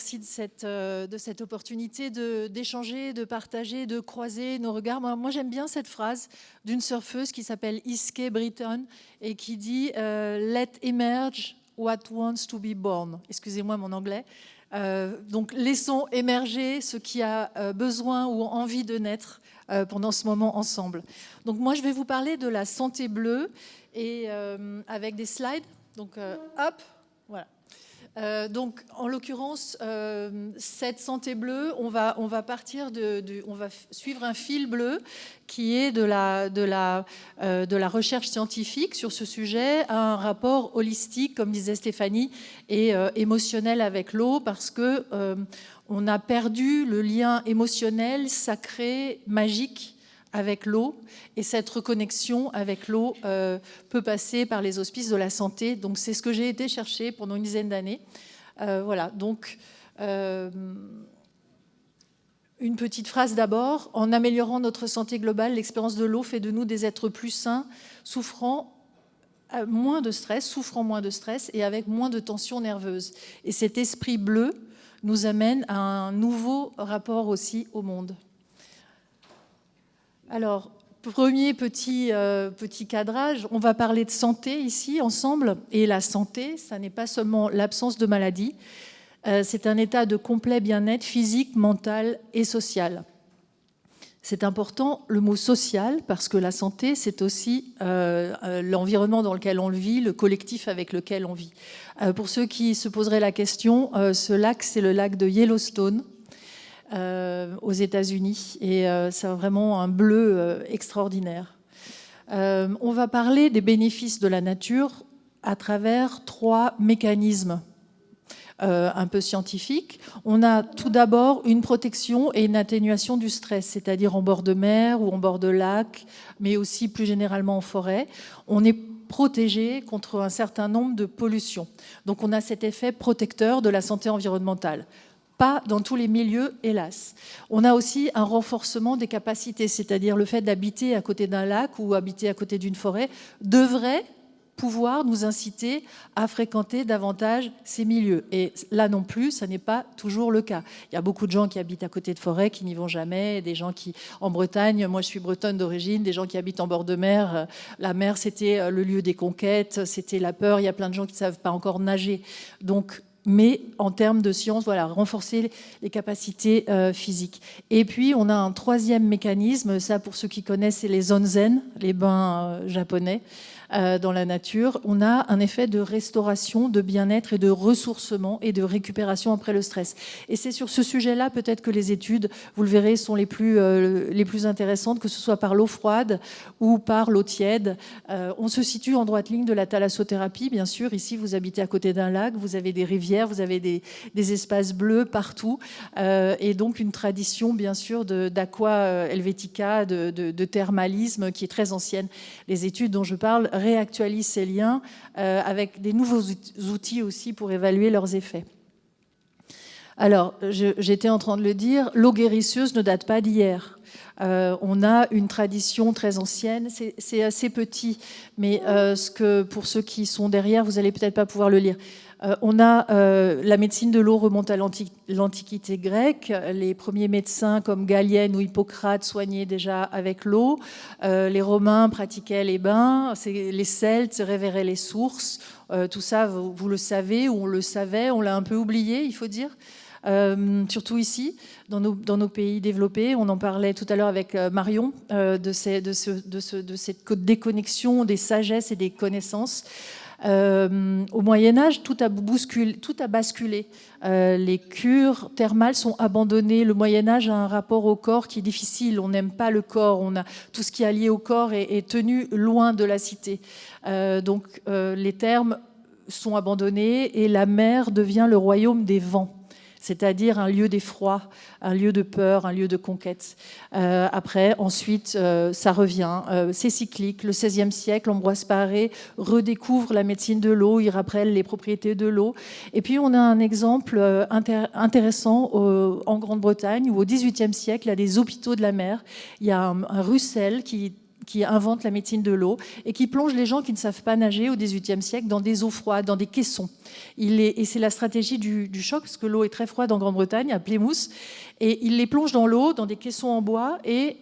merci de cette opportunité d'échanger, de partager, de croiser nos regards. Moi j'aime bien cette phrase d'une surfeuse qui s'appelle Iske Britton et qui dit Let emerge what wants to be born. Excusez-moi mon anglais. Donc laissons émerger ce qui a besoin ou envie de naître pendant ce moment ensemble. Donc moi je vais vous parler de la santé bleue et avec des slides. Donc hop, voilà. Donc, en l'occurrence, cette santé bleue, on va suivre un fil bleu qui est de la recherche scientifique sur ce sujet, un rapport holistique, comme disait Stéphanie, et émotionnel avec l'eau, parce que on a perdu le lien émotionnel, sacré, magique avec l'eau, et cette reconnexion avec l'eau peut passer par les hospices de la santé. Donc c'est ce que j'ai été chercher pendant une dizaine d'années. Voilà, donc une petite phrase d'abord. En améliorant notre santé globale, l'expérience de l'eau fait de nous des êtres plus sains, souffrant moins de stress et avec moins de tension nerveuse. Et cet esprit bleu nous amène à un nouveau rapport aussi au monde. Alors, premier petit cadrage, on va parler de santé ici ensemble. Et la santé, ça n'est pas seulement l'absence de maladie, c'est un état de complet bien-être physique, mental et social. C'est important, le mot social, parce que la santé, c'est aussi l'environnement dans lequel on le vit, le collectif avec lequel on vit. Pour ceux qui se poseraient la question, ce lac, c'est le lac de Yellowstone, aux États-Unis, et c'est vraiment un bleu extraordinaire. On va parler des bénéfices de la nature à travers 3 mécanismes un peu scientifiques. On a tout d'abord une protection et une atténuation du stress, c'est-à-dire en bord de mer ou en bord de lac, mais aussi plus généralement en forêt. On est protégé contre un certain nombre de pollutions. Donc on a cet effet protecteur de la santé environnementale. Pas dans tous les milieux, hélas. On a aussi un renforcement des capacités, c'est-à-dire le fait d'habiter à côté d'un lac ou habiter à côté d'une forêt devrait pouvoir nous inciter à fréquenter davantage ces milieux. Et là non plus, ça n'est pas toujours le cas. Il y a beaucoup de gens qui habitent à côté de forêts qui n'y vont jamais, des gens qui, en Bretagne, moi je suis bretonne d'origine, des gens qui habitent en bord de mer. La mer, c'était le lieu des conquêtes, c'était la peur. Il y a plein de gens qui ne savent pas encore nager. Donc, mais en termes de science, voilà, renforcer les capacités physiques. Et puis, on a un 3e mécanisme, ça pour ceux qui connaissent, c'est les onsen, les bains japonais dans la nature. On a un effet de restauration, de bien-être et de ressourcement et de récupération après le stress. Et c'est sur ce sujet-là, peut-être que les études, vous le verrez, sont les plus intéressantes, que ce soit par l'eau froide ou par l'eau tiède. On se situe en droite ligne de la thalassothérapie, bien sûr. Ici, vous habitez à côté d'un lac, vous avez des rivières, vous avez des espaces bleus partout, et donc une tradition, bien sûr, d'aqua helvetica, de thermalisme qui est très ancienne. Les études dont je parle réactualisent ces liens avec des nouveaux outils aussi pour évaluer leurs effets. Alors, j'étais en train de le dire, l'eau guérisseuse ne date pas d'hier. On a une tradition très ancienne, c'est assez petit, mais pour ceux qui sont derrière, vous n'allez peut-être pas pouvoir le lire. On a la médecine de l'eau remonte à l'Antiquité grecque. Les premiers médecins comme Galien ou Hippocrate soignaient déjà avec l'eau. Les Romains pratiquaient les bains. Les Celtes révéraient les sources. Tout ça, vous le savez, ou on le savait, on l'a un peu oublié, il faut dire. Surtout ici, dans nos pays développés. On en parlait tout à l'heure avec Marion, de cette déconnexion des sagesses et des connaissances. Au Moyen-Âge, tout a basculé. Les cures thermales sont abandonnées. Le Moyen-Âge a un rapport au corps qui est difficile. On n'aime pas le corps. Tout ce qui est lié au corps est tenu loin de la cité. Donc les thermes sont abandonnés et la mer devient le royaume des vents, c'est-à-dire un lieu d'effroi, un lieu de peur, un lieu de conquête. Ensuite, ça revient. C'est cyclique. Le XVIe siècle, Ambroise Paré redécouvre la médecine de l'eau, il rappelle les propriétés de l'eau. Et puis, on a un exemple intéressant en Grande-Bretagne, où au XVIIIe siècle, il y a des hôpitaux de la mer. Il y a un ruisselle qui qui invente la médecine de l'eau et qui plonge les gens qui ne savent pas nager au XVIIIe siècle dans des eaux froides, dans des caissons. Et c'est la stratégie du choc, parce que l'eau est très froide en Grande-Bretagne, à Plymouth, et il les plonge dans l'eau, dans des caissons en bois, et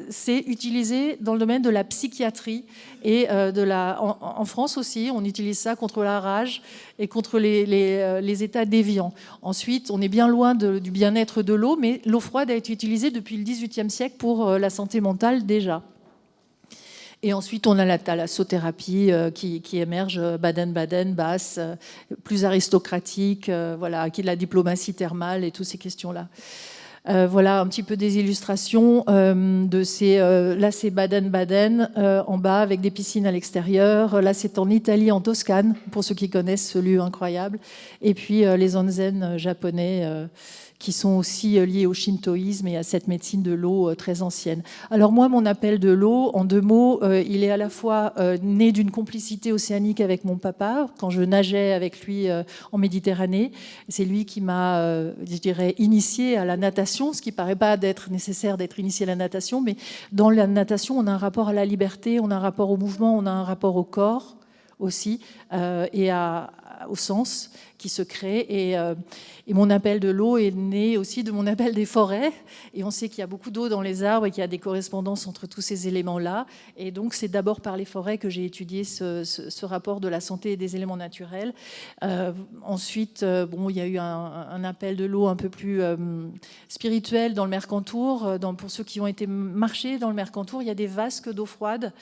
c'est utilisé dans le domaine de la psychiatrie et en France aussi, on utilise ça contre la rage et contre les états déviants. Ensuite, on est bien loin du bien-être de l'eau, mais l'eau froide a été utilisée depuis le XVIIIe siècle pour la santé mentale déjà. Et ensuite, on a la thalassothérapie qui émerge, Baden-Baden, basse, plus aristocratique, voilà, qui est de la diplomatie thermale et toutes ces questions-là. Voilà un petit peu des illustrations de ces. Là, c'est Baden-Baden en bas avec des piscines à l'extérieur. Là, c'est en Italie, en Toscane, pour ceux qui connaissent ce lieu incroyable. Et puis les onsen japonais qui sont aussi liés au shintoïsme et à cette médecine de l'eau très ancienne. Alors moi, mon appel de l'eau, en 2 mots, il est à la fois né d'une complicité océanique avec mon papa, quand je nageais avec lui en Méditerranée. C'est lui qui m'a, je dirais, initié à la natation, ce qui ne paraît pas d'être nécessaire d'être initié à la natation, mais dans la natation, on a un rapport à la liberté, on a un rapport au mouvement, on a un rapport au corps aussi, et au sens qui se crée. Et mon appel de l'eau est né aussi de mon appel des forêts. Et on sait qu'il y a beaucoup d'eau dans les arbres et qu'il y a des correspondances entre tous ces éléments-là. Et donc, c'est d'abord par les forêts que j'ai étudié ce rapport de la santé et des éléments naturels. Ensuite, bon, il y a eu un appel de l'eau un peu plus spirituel dans le Mercantour. Pour ceux qui ont été marcher dans le Mercantour, il y a des vasques d'eau froide.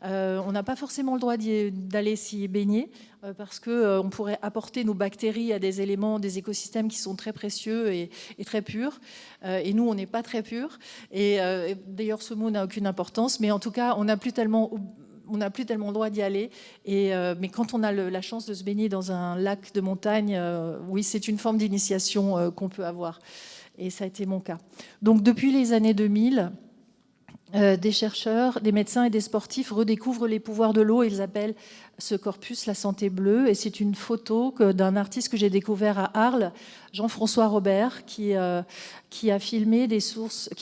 On n'a pas forcément le droit d'aller s'y baigner parce qu'on pourrait apporter nos bactéries à des éléments, des écosystèmes qui sont très précieux et très purs. Et nous, on n'est pas très purs. Et d'ailleurs, ce mot n'a aucune importance. Mais en tout cas, on n'a plus tellement le droit d'y aller. Mais quand on a la chance de se baigner dans un lac de montagne, oui, c'est une forme d'initiation qu'on peut avoir. Et ça a été mon cas. Donc, depuis les années 2000... des chercheurs, des médecins et des sportifs redécouvrent les pouvoirs de l'eau. Ils appellent ce corpus la santé bleue. Et c'est une photo d'un artiste que j'ai découvert à Arles, Jean-François Robert, qui a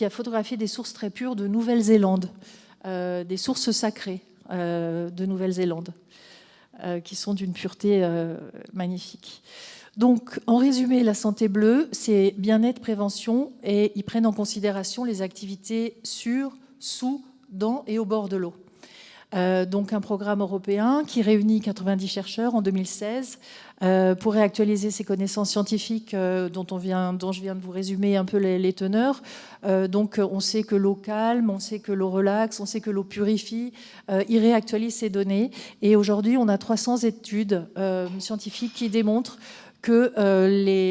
photographié des sources très pures de Nouvelle-Zélande, des sources sacrées de Nouvelle-Zélande, qui sont d'une pureté magnifique. Donc, en résumé, la santé bleue, c'est bien-être, prévention, et ils prennent en considération les activités sur, sous, dans et au bord de l'eau. Donc, un programme européen qui réunit 90 chercheurs en 2016 pour réactualiser ces connaissances scientifiques dont je viens de vous résumer un peu les teneurs. Donc, on sait que l'eau calme, on sait que l'eau relaxe, on sait que l'eau purifie. Ils réactualisent ces données. Et aujourd'hui, on a 300 études scientifiques qui démontrent que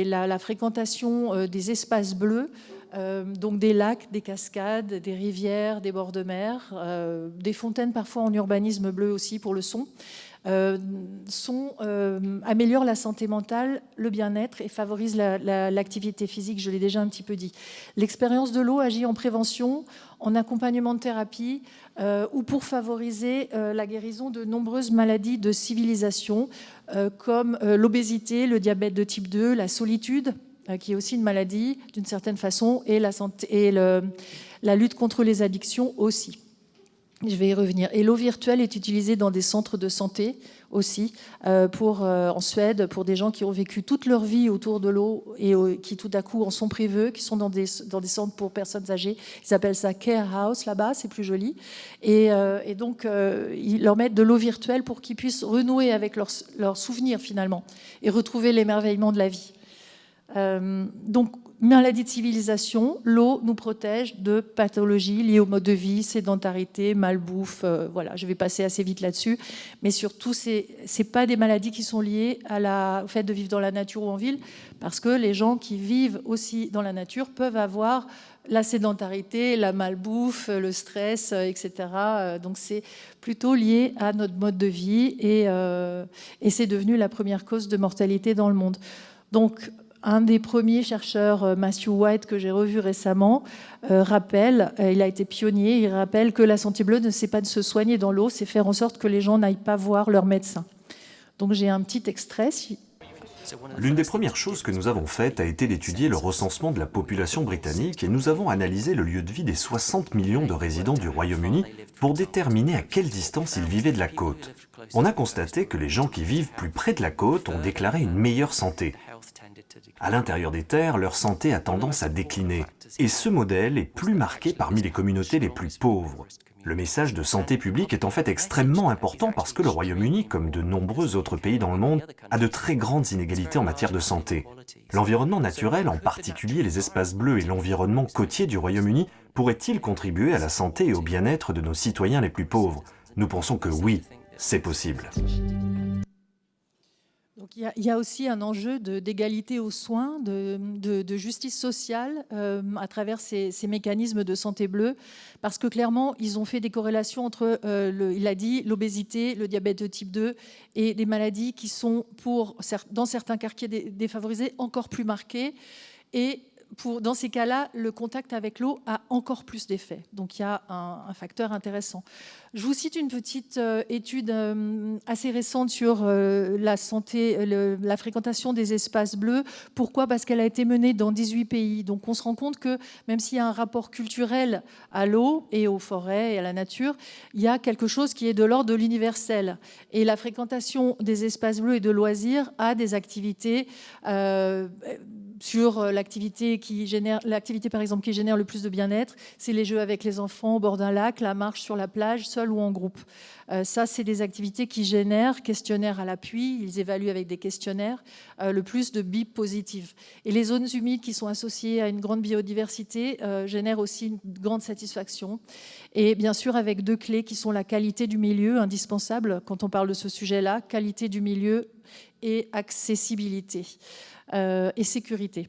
la fréquentation des espaces bleus, donc des lacs, des cascades, des rivières, des bords de mer, des fontaines parfois en urbanisme bleu aussi pour le son, améliorent la santé mentale, le bien-être et favorisent l'activité physique, je l'ai déjà un petit peu dit. L'expérience de l'eau agit en prévention, en accompagnement de thérapie ou pour favoriser la guérison de nombreuses maladies de civilisation comme l'obésité, le diabète de type 2, la solitude, qui est aussi une maladie d'une certaine façon, et la lutte contre les addictions aussi. Je vais y revenir. Et l'eau virtuelle est utilisée dans des centres de santé aussi, en Suède, pour des gens qui ont vécu toute leur vie autour de l'eau et qui tout à coup en sont privés, qui sont dans des centres pour personnes âgées. Ils appellent ça care house là-bas, c'est plus joli. Et donc, ils leur mettent de l'eau virtuelle pour qu'ils puissent renouer avec leurs souvenirs finalement et retrouver l'émerveillement de la vie. Donc, maladie de civilisation, l'eau nous protège de pathologies liées au mode de vie, sédentarité, malbouffe, voilà, je vais passer assez vite là-dessus, mais surtout, c'est pas des maladies qui sont liées au fait de vivre dans la nature ou en ville, parce que les gens qui vivent aussi dans la nature peuvent avoir la sédentarité, la malbouffe, le stress, etc. Donc c'est plutôt lié à notre mode de vie et c'est devenu la première cause de mortalité dans le monde. Donc, un des premiers chercheurs, Matthew White, que j'ai revu récemment, rappelle, il a été pionnier, il rappelle que la santé bleue ne c'est pas de se soigner dans l'eau, c'est faire en sorte que les gens n'aillent pas voir leur médecin. Donc j'ai un petit extrait. L'une des premières choses que nous avons faites a été d'étudier le recensement de la population britannique et nous avons analysé le lieu de vie des 60 millions de résidents du Royaume-Uni pour déterminer à quelle distance ils vivaient de la côte. On a constaté que les gens qui vivent plus près de la côte ont déclaré une meilleure santé. À l'intérieur des terres, leur santé a tendance à décliner, et ce modèle est plus marqué parmi les communautés les plus pauvres. Le message de santé publique est en fait extrêmement important parce que le Royaume-Uni, comme de nombreux autres pays dans le monde, a de très grandes inégalités en matière de santé. L'environnement naturel, en particulier les espaces bleus et l'environnement côtier du Royaume-Uni, pourrait-il contribuer à la santé et au bien-être de nos citoyens les plus pauvres? Nous pensons que oui, c'est possible. Donc, il y a aussi un enjeu d'égalité aux soins, de justice sociale à travers ces mécanismes de santé bleue, parce que clairement, ils ont fait des corrélations entre, il a dit, l'obésité, le diabète de type 2 et des maladies qui sont, dans certains quartiers défavorisés, encore plus marquées. Et dans ces cas-là, le contact avec l'eau a encore plus d'effet. Donc il y a un facteur intéressant. Je vous cite une petite étude assez récente sur la santé, la fréquentation des espaces bleus. Pourquoi? Parce qu'elle a été menée dans 18 pays. Donc on se rend compte que même s'il y a un rapport culturel à l'eau et aux forêts et à la nature, il y a quelque chose qui est de l'ordre de l'universel. Et la fréquentation des espaces bleus et de loisirs a des activités sur l'activité par exemple qui génère le plus de bien-être, c'est les jeux avec les enfants au bord d'un lac, la marche sur la plage, seul ou en groupe. Ça, c'est des activités qui génèrent, questionnaires à l'appui, ils évaluent avec des questionnaires, le plus de BIP positives. Et les zones humides qui sont associées à une grande biodiversité génèrent aussi une grande satisfaction. Et bien sûr, avec deux clés qui sont la qualité du milieu, indispensable quand on parle de ce sujet-là, qualité du milieu et accessibilité. Et sécurité.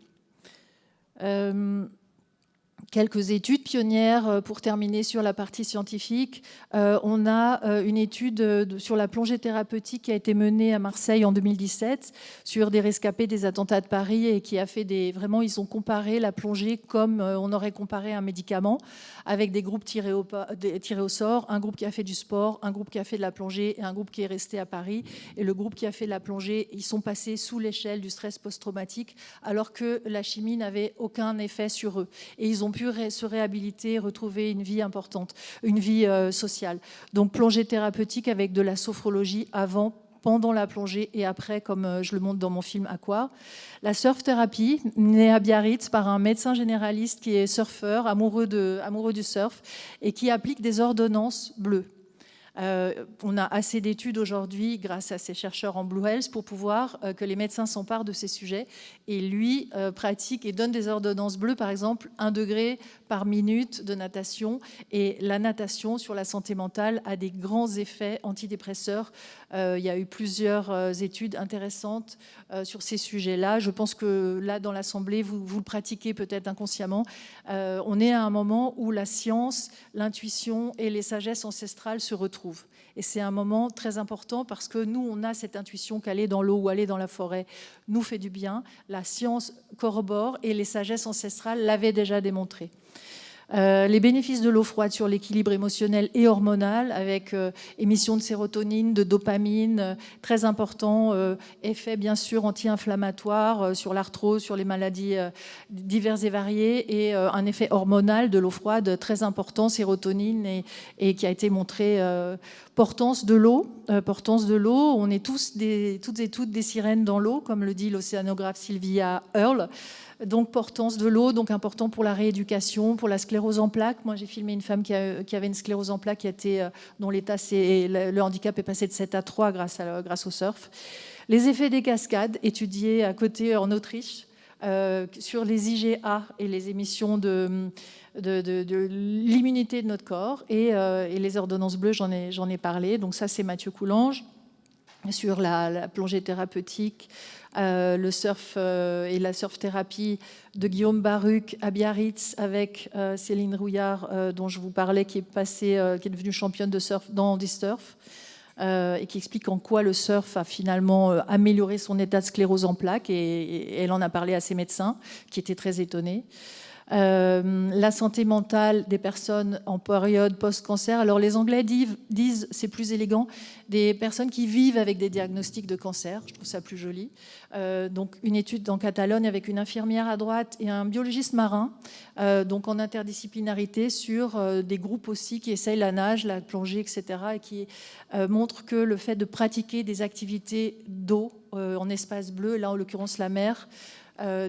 Quelques études pionnières pour terminer sur la partie scientifique. On a une étude sur la plongée thérapeutique qui a été menée à Marseille en 2017 sur des rescapés des attentats de Paris et qui a fait vraiment, ils ont comparé la plongée comme on aurait comparé un médicament avec des groupes tirés au sort, un groupe qui a fait du sport, un groupe qui a fait de la plongée et un groupe qui est resté à Paris. Et le groupe qui a fait de la plongée, ils sont passés sous l'échelle du stress post-traumatique alors que la chimie n'avait aucun effet sur eux. Et ils ont pu se réhabiliter, retrouver une vie importante, une vie sociale. Donc plongée thérapeutique avec de la sophrologie avant, pendant la plongée et après, comme je le montre dans mon film Aqua. La surf-thérapie, née à Biarritz par un médecin généraliste qui est surfeur, amoureux du surf, et qui applique des ordonnances bleues. On a assez d'études aujourd'hui grâce à ces chercheurs en Blue Health pour pouvoir que les médecins s'emparent de ces sujets et lui pratique et donne des ordonnances bleues, par exemple 1 degré par minute de natation, et la natation sur la santé mentale a des grands effets antidépresseurs. Il y a eu plusieurs études intéressantes sur ces sujets-là. Je pense que là dans l'Assemblée vous le pratiquez peut-être inconsciemment. On est à un moment où la science, l'intuition et les sagesses ancestrales se retrouvent. Et c'est un moment très important parce que nous, on a cette intuition qu'aller dans l'eau ou aller dans la forêt nous fait du bien. La science corrobore et les sagesses ancestrales l'avaient déjà démontré. Les bénéfices de l'eau froide sur l'équilibre émotionnel et hormonal avec émission de sérotonine, de dopamine, très important, effet bien sûr anti-inflammatoire sur l'arthrose, sur les maladies diverses et variées, et un effet hormonal de l'eau froide très important, sérotonine, et qui a été montré. Portance de l'eau, on est toutes et toutes des sirènes dans l'eau, comme le dit l'océanographe Sylvia Earle. Donc portance de l'eau, donc important pour la rééducation, pour la sclérose en plaques. Moi, j'ai filmé une femme qui avait une sclérose en plaques dont le handicap est passé de 7 à 3 grâce au surf. Les effets des cascades, étudiés à côté en Autriche, sur les IgA et les émissions de l'immunité de notre corps, et les ordonnances bleues, j'en ai parlé. Donc ça, c'est Mathieu Coulange sur la plongée thérapeutique, le surf et la surf-thérapie de Guillaume Baruc à Biarritz avec Céline Rouillard, dont je vous parlais, qui est devenue championne de surf dans Disturf, et qui explique en quoi le surf a finalement amélioré son état de sclérose en plaques, et elle en a parlé à ses médecins, qui étaient très étonnés. La santé mentale des personnes en période post-cancer. Alors les Anglais disent, c'est plus élégant, des personnes qui vivent avec des diagnostics de cancer. Je trouve ça plus joli. Donc une étude en Catalogne avec une infirmière à droite et un biologiste marin, donc en interdisciplinarité sur des groupes aussi qui essayent la nage, la plongée, etc. et qui montrent que le fait de pratiquer des activités d'eau en espace bleu, là en l'occurrence la mer,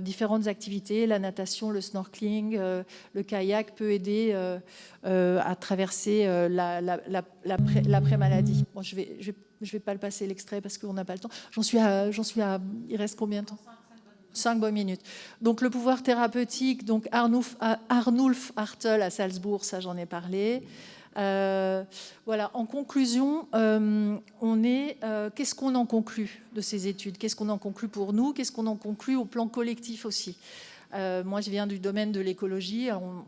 différentes activités, la natation, le snorkeling, le kayak peut aider à traverser l'après-maladie. Bon, je vais pas le passer l'extrait parce qu'on n'a pas le temps. Il reste combien de temps? 5 bonnes minutes. Donc le pouvoir thérapeutique, donc Arnulf Hartel à Salzbourg, ça j'en ai parlé. Voilà. En conclusion, qu'est-ce qu'on en conclut de ces études? Qu'est-ce qu'on en conclut pour nous? Qu'est-ce qu'on en conclut au plan collectif aussi? Moi, je viens du domaine de l'écologie. On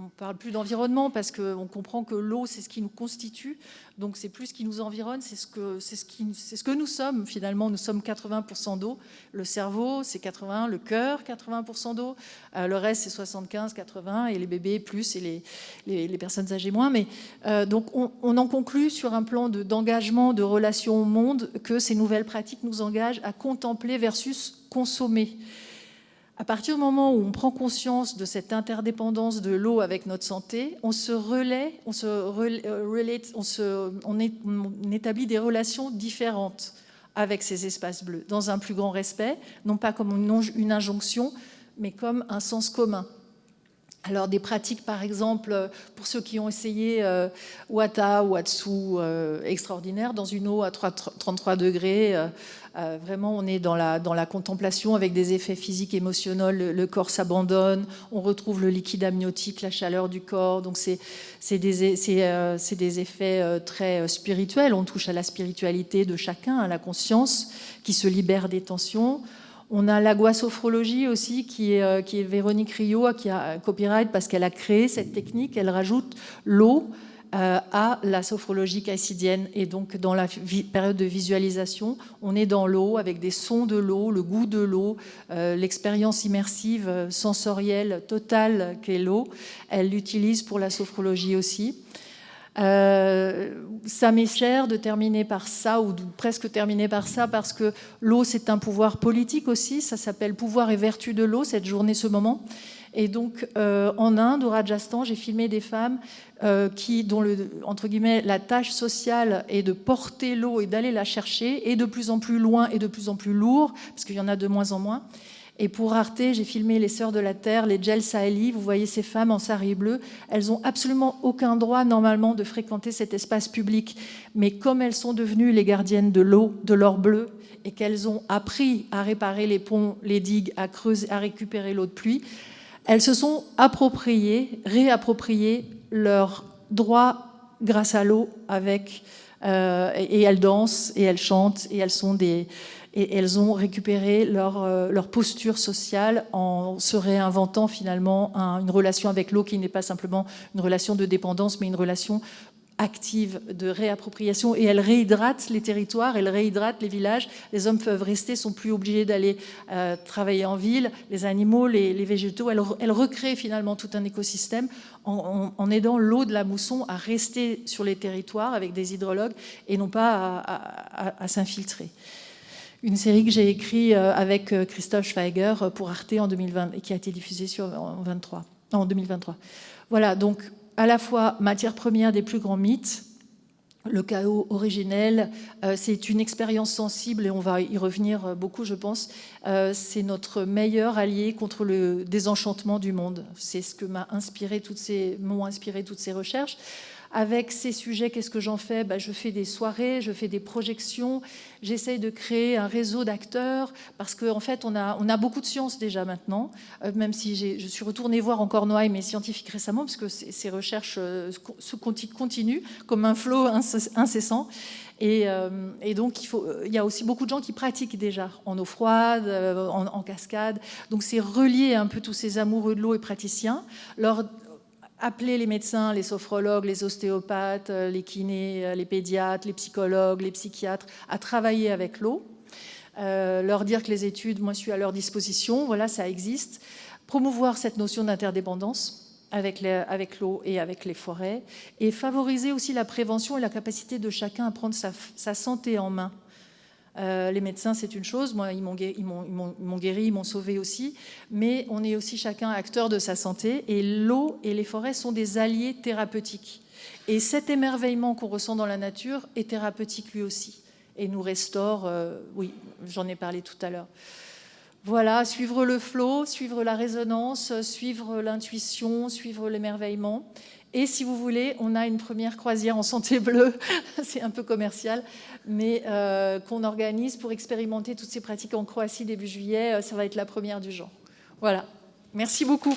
ne parle plus d'environnement parce qu'on comprend que l'eau, c'est ce qui nous constitue. Donc, c'est plus ce qui nous environne, c'est ce que nous sommes finalement. Nous sommes 80% d'eau. Le cerveau, c'est 80%, le cœur, 80% d'eau. Le reste, c'est 75, 80, et les bébés plus, et les personnes âgées moins. Mais donc, on en conclut sur un plan d'engagement, de relation au monde, que ces nouvelles pratiques nous engagent à contempler versus consommer. À partir du moment où on prend conscience de cette interdépendance de l'eau avec notre santé, on établit des relations différentes avec ces espaces bleus, dans un plus grand respect, non pas comme une injonction, mais comme un sens commun. Alors des pratiques, par exemple, pour ceux qui ont essayé Wata ou Atsu, extraordinaire, dans une eau à 33 degrés, vraiment on est dans la contemplation avec des effets physiques, émotionnels, le corps s'abandonne, on retrouve le liquide amniotique, la chaleur du corps, donc c'est des effets très spirituels, on touche à la spiritualité de chacun, à la conscience qui se libère des tensions. On a l'aguasophrologie aussi, qui est Véronique Rio, qui a copyright parce qu'elle a créé cette technique. Elle rajoute l'eau à la sophrologie caïcidienne. Et donc, dans la période de visualisation, on est dans l'eau avec des sons de l'eau, le goût de l'eau, l'expérience immersive, sensorielle, totale qu'est l'eau. Elle l'utilise pour la sophrologie aussi. Ça m'est cher de terminer par ça, ou de presque terminer par ça, parce que l'eau, c'est un pouvoir politique aussi. Ça s'appelle Pouvoir et vertu de l'eau, cette journée, ce moment. Et donc, en Inde, au Rajasthan, j'ai filmé des femmes dont entre guillemets, la tâche sociale est de porter l'eau et d'aller la chercher, et de plus en plus loin et de plus en plus lourd, parce qu'il y en a de moins en moins. Et pour Arte, j'ai filmé les Sœurs de la Terre, les Jel Saheli. Vous voyez ces femmes en sari bleu. Elles n'ont absolument aucun droit, normalement, de fréquenter cet espace public. Mais comme elles sont devenues les gardiennes de l'eau, de l'or bleu, et qu'elles ont appris à réparer les ponts, les digues, à creuser, à récupérer l'eau de pluie, elles se sont réappropriées leurs droits grâce à l'eau, et elles dansent, et elles chantent, et elles ont récupéré leur posture sociale en se réinventant finalement une relation avec l'eau qui n'est pas simplement une relation de dépendance, mais une relation active de réappropriation. Et elles réhydratent les territoires, elles réhydratent les villages. Les hommes peuvent rester, sont plus obligés d'aller travailler en ville. Les animaux, les végétaux, elles recréent finalement tout un écosystème en aidant l'eau de la mousson à rester sur les territoires avec des hydrologues et non pas à s'infiltrer. Une série que j'ai écrite avec Christophe Schweiger pour Arte en 2020 et qui a été diffusée en 2023. Voilà, donc à la fois matière première des plus grands mythes, le chaos originel, c'est une expérience sensible et on va y revenir beaucoup, je pense. C'est notre meilleur allié contre le désenchantement du monde. C'est ce que m'ont inspiré toutes ces recherches. Avec ces sujets, qu'est-ce que j'en fais? Je fais des soirées, je fais des projections, j'essaye de créer un réseau d'acteurs, parce qu'en fait, on a beaucoup de science déjà maintenant, même si je suis retournée voir encore Noailles, mes scientifiques récemment, parce que ces recherches continuent comme un flot incessant. Et donc, il y a aussi beaucoup de gens qui pratiquent déjà en eau froide, en cascade. Donc, c'est relier un peu tous ces amoureux de l'eau et praticiens, appeler les médecins, les sophrologues, les ostéopathes, les kinés, les pédiatres, les psychologues, les psychiatres à travailler avec l'eau, leur dire que les études, moi je suis à leur disposition, voilà, ça existe. promouvoir cette notion d'interdépendance avec l'eau et avec les forêts, et favoriser aussi la prévention et la capacité de chacun à prendre sa santé en main. Les médecins, c'est une chose, moi, ils m'ont guéri, ils m'ont sauvé aussi, mais on est aussi chacun acteur de sa santé, et l'eau et les forêts sont des alliés thérapeutiques. Et cet émerveillement qu'on ressent dans la nature est thérapeutique lui aussi, et nous restaure, oui, j'en ai parlé tout à l'heure. Voilà, suivre le flot, suivre la résonance, suivre l'intuition, suivre l'émerveillement. Et si vous voulez, on a une première croisière en santé bleue, c'est un peu commercial, mais qu'on organise pour expérimenter toutes ces pratiques en Croatie début juillet. Ça va être la première du genre. Voilà, merci beaucoup.